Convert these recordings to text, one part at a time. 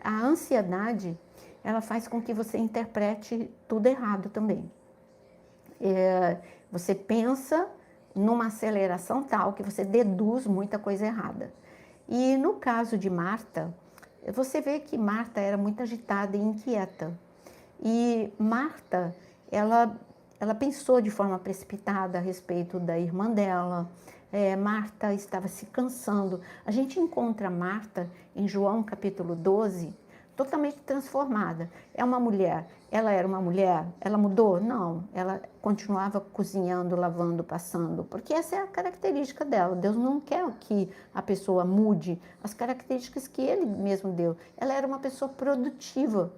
a ansiedade, ela faz com que você interprete tudo errado também. Você pensa numa aceleração tal que você deduz muita coisa errada. E no caso de Marta, você vê que Marta era muito agitada e inquieta. E Marta, ela pensou de forma precipitada a respeito da irmã dela. Marta estava se cansando. A gente encontra Marta em João capítulo 12, totalmente transformada. Ela era uma mulher, ela mudou? Não, ela continuava cozinhando, lavando, passando, porque essa é a característica dela. Deus não quer que a pessoa mude as características que Ele mesmo deu. Ela era uma pessoa produtiva.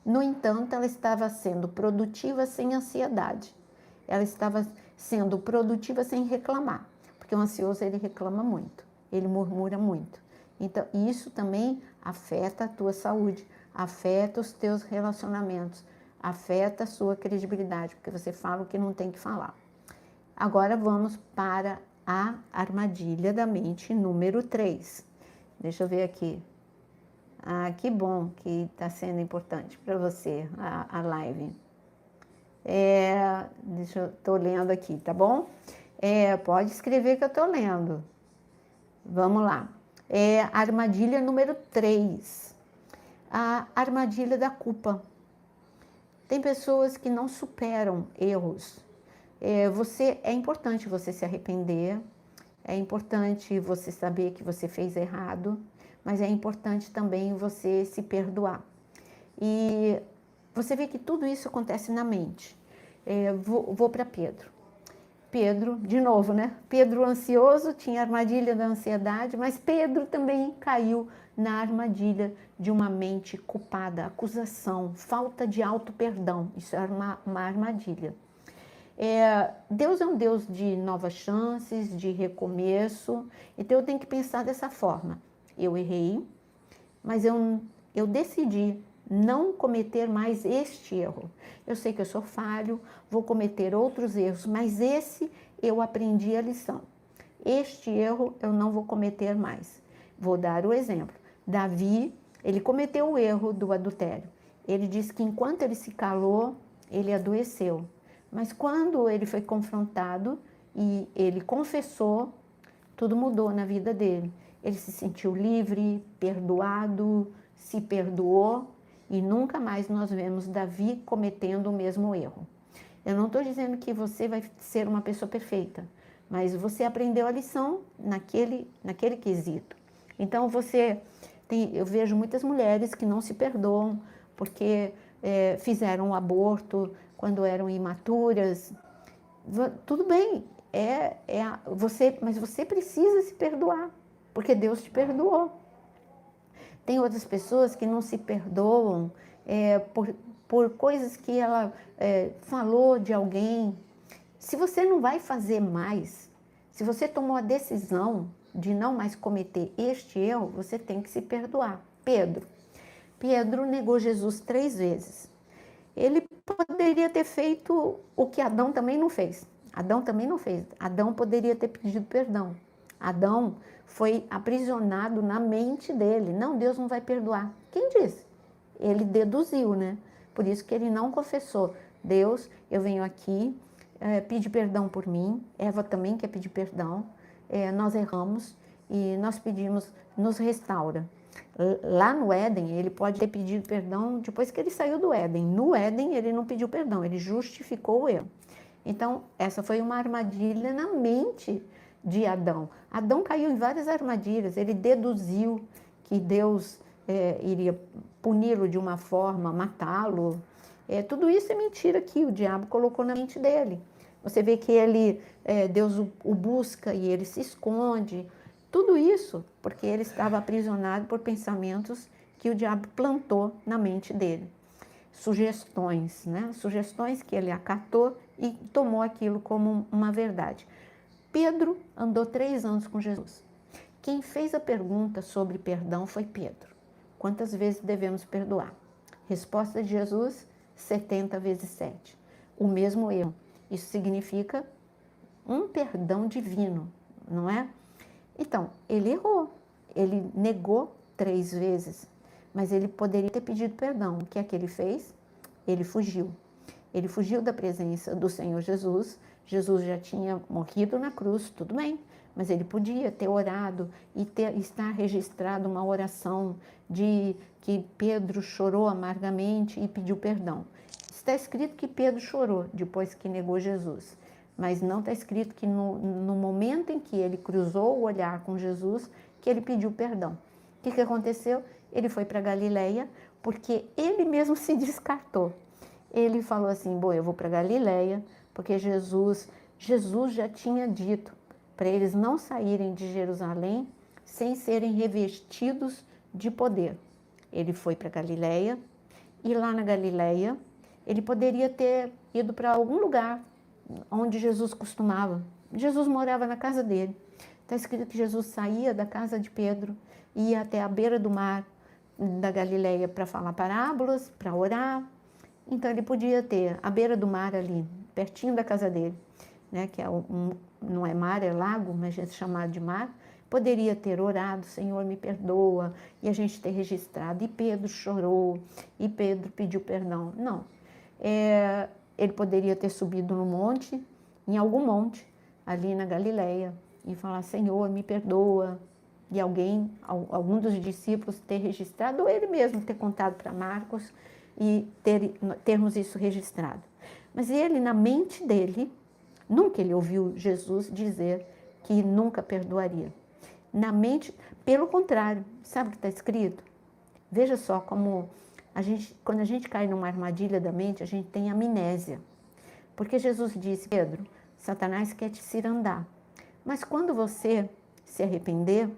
No entanto, ela estava sendo produtiva sem ansiedade. Ela estava sendo produtiva sem reclamar, porque o ansioso, ele reclama muito, ele murmura muito. Então, isso também afeta a tua saúde, afeta os teus relacionamentos, afeta a sua credibilidade, porque você fala o que não tem que falar. Agora vamos para a armadilha da mente número 3. Deixa eu ver aqui. Ah, que bom que está sendo importante para você a live. Estou lendo aqui, tá bom? Pode escrever que eu estou lendo. Vamos lá. Armadilha número 3. A armadilha da culpa. Tem pessoas que não superam erros. É importante você se arrepender, é importante você saber que você fez errado, mas é importante também você se perdoar. E você vê que tudo isso acontece na mente. Vou para Pedro. Pedro, de novo, né? Pedro ansioso, tinha a armadilha da ansiedade, mas Pedro também caiu na armadilha de uma mente culpada, acusação, falta de auto-perdão. Isso é uma armadilha. Deus é um Deus de novas chances, de recomeço, então eu tenho que pensar dessa forma. Eu errei, mas eu decidi não cometer mais este erro. Eu sei que eu sou falho, vou cometer outros erros, mas esse eu aprendi a lição. Este erro eu não vou cometer mais. Vou dar o exemplo. Davi, ele cometeu o erro do adultério. Ele disse que enquanto ele se calou, ele adoeceu. Mas quando ele foi confrontado e ele confessou, tudo mudou na vida dele. Ele se sentiu livre, perdoado, se perdoou e nunca mais nós vemos Davi cometendo o mesmo erro. Eu não estou dizendo que você vai ser uma pessoa perfeita, mas você aprendeu a lição naquele quesito. Então eu vejo muitas mulheres que não se perdoam porque fizeram um aborto quando eram imaturas. Tudo bem, mas você precisa se perdoar, porque Deus te perdoou. Tem outras pessoas que não se perdoam por coisas que ela falou de alguém. Se você não vai fazer mais, se você tomou a decisão de não mais cometer este erro, você tem que se perdoar. Pedro negou Jesus 3 vezes. Ele poderia ter feito o que Adão também não fez. Adão poderia ter pedido perdão. Adão foi aprisionado na mente dele. Não, Deus não vai perdoar. Quem disse? Ele deduziu, né? Por isso que ele não confessou. Deus, eu venho aqui, pede perdão por mim. Eva também quer pedir perdão. Nós erramos e nós pedimos, nos restaura. Lá no Éden, ele pode ter pedido perdão depois que ele saiu do Éden. No Éden, ele não pediu perdão, ele justificou o erro. Então, essa foi uma armadilha na mente de Adão. Adão caiu em várias armadilhas, ele deduziu que Deus iria puni-lo de uma forma, matá-lo. Tudo isso é mentira que o diabo colocou na mente dele. Você vê que Deus o busca e ele se esconde. Tudo isso porque ele estava aprisionado por pensamentos que o diabo plantou na mente dele. Sugestões, né? Sugestões que ele acatou e tomou aquilo como uma verdade. Pedro andou 3 anos com Jesus. Quem fez a pergunta sobre perdão foi Pedro. Quantas vezes devemos perdoar? Resposta de Jesus, 70 vezes 7. O mesmo erro. Isso significa um perdão divino, não é? Então, ele errou. Ele negou 3 vezes. mas ele poderia ter pedido perdão. O que é que ele fez? Ele fugiu. Ele fugiu da presença do Senhor Jesus. Jesus já tinha morrido na cruz, tudo bem, mas ele podia ter orado e estar registrado uma oração de que Pedro chorou amargamente e pediu perdão. Está escrito que Pedro chorou depois que negou Jesus, mas não está escrito que no momento em que ele cruzou o olhar com Jesus, que ele pediu perdão. O que aconteceu? Ele foi para Galileia, porque ele mesmo se descartou. Ele falou assim, bom, eu vou para Galileia, porque Jesus já tinha dito para eles não saírem de Jerusalém sem serem revestidos de poder. Ele foi para Galileia, e lá na Galileia, ele poderia ter ido para algum lugar onde Jesus costumava. Jesus morava na casa dele. Está escrito que Jesus saía da casa de Pedro, ia até a beira do mar da Galileia para falar parábolas, para orar. Então ele podia ter a beira do mar ali, pertinho da casa dele, né, que é não é mar, é lago, mas é chamado de mar. Poderia ter orado, Senhor, me perdoa, e a gente ter registrado. E Pedro chorou, e Pedro pediu perdão. Não. Ele poderia ter subido no monte, em algum monte, ali na Galileia, e falar, Senhor, me perdoa. E algum dos discípulos ter registrado, ou ele mesmo ter contado para Marcos, e termos isso registrado. Mas ele, na mente dele, nunca ele ouviu Jesus dizer que nunca perdoaria. Na mente, pelo contrário, sabe o que está escrito? Veja só como quando a gente cai numa armadilha da mente, a gente tem amnésia. Porque Jesus disse, Pedro, Satanás quer te cirandar. Mas quando você se arrepender,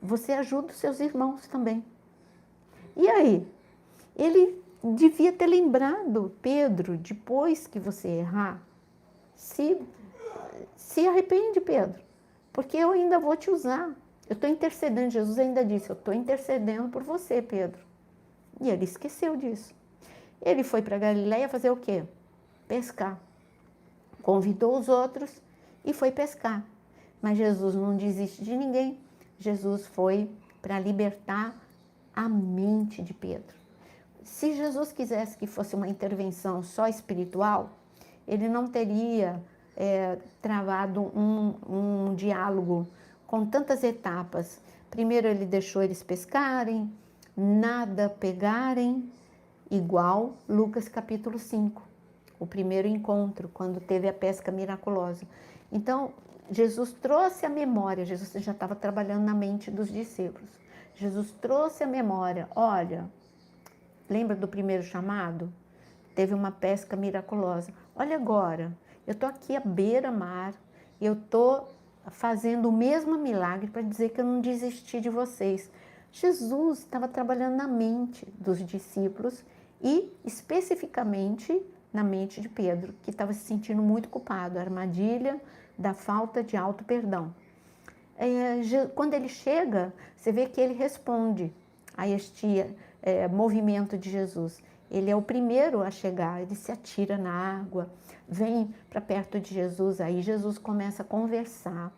você ajuda os seus irmãos também. E aí? Ele devia ter lembrado, Pedro, depois que você errar, se arrepende, Pedro, porque eu ainda vou te usar. Eu estou intercedendo, Jesus ainda disse, eu estou intercedendo por você, Pedro. E ele esqueceu disso. Ele foi para Galileia fazer o quê? Pescar. Convidou os outros e foi pescar. Mas Jesus não desiste de ninguém. Jesus foi para libertar a mente de Pedro. Se Jesus quisesse que fosse uma intervenção só espiritual, ele não teria travado um diálogo com tantas etapas. Primeiro ele deixou eles pescarem, nada pegarem, igual Lucas capítulo 5, o primeiro encontro, quando teve a pesca miraculosa. Então, Jesus trouxe a memória, Jesus já estava trabalhando na mente dos discípulos. Jesus trouxe a memória, olha, lembra do primeiro chamado? Teve uma pesca miraculosa. Olha agora, eu estou aqui à beira-mar, eu estou fazendo o mesmo milagre para dizer que eu não desisti de vocês. Jesus estava trabalhando na mente dos discípulos e especificamente na mente de Pedro, que estava se sentindo muito culpado, a armadilha da falta de auto-perdão. Quando ele chega, você vê que ele responde a este movimento de Jesus. Ele é o primeiro a chegar, ele se atira na água, vem para perto de Jesus, aí Jesus começa a conversar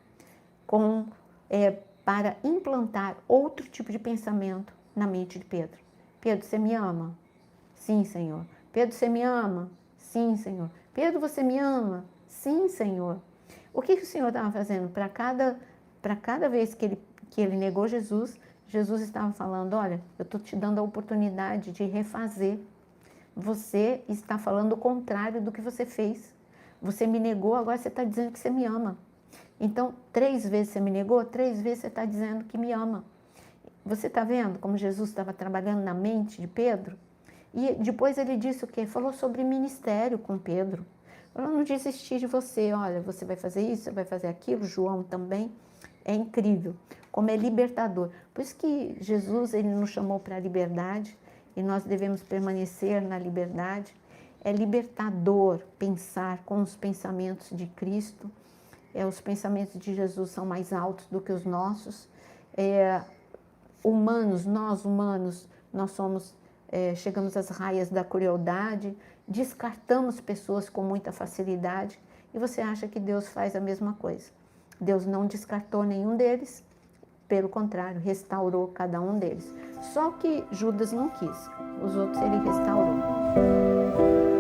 para implantar outro tipo de pensamento na mente de Pedro. Pedro, você me ama? Sim, Senhor. Pedro, você me ama? Sim, Senhor. Pedro, você me ama? Sim, Senhor. O que o Senhor estava fazendo? Para cada vez que ele negou Jesus, Jesus estava falando, olha, eu estou te dando a oportunidade de refazer. Você está falando o contrário do que você fez. Você me negou, agora você está dizendo que você me ama. Então, 3 vezes você me negou, 3 vezes você está dizendo que me ama. Você está vendo como Jesus estava trabalhando na mente de Pedro? E depois ele disse o quê? Falou sobre ministério com Pedro. Eu não desisti de você, olha, você vai fazer isso, você vai fazer aquilo, João também. É incrível, como é libertador. Por isso que Jesus, ele nos chamou para a liberdade e nós devemos permanecer na liberdade. É libertador pensar com os pensamentos de Cristo. Os pensamentos de Jesus são mais altos do que os nossos. Nós humanos, chegamos às raias da crueldade, descartamos pessoas com muita facilidade e você acha que Deus faz a mesma coisa. Deus não descartou nenhum deles, pelo contrário, restaurou cada um deles. Só que Judas não quis, os outros ele restaurou.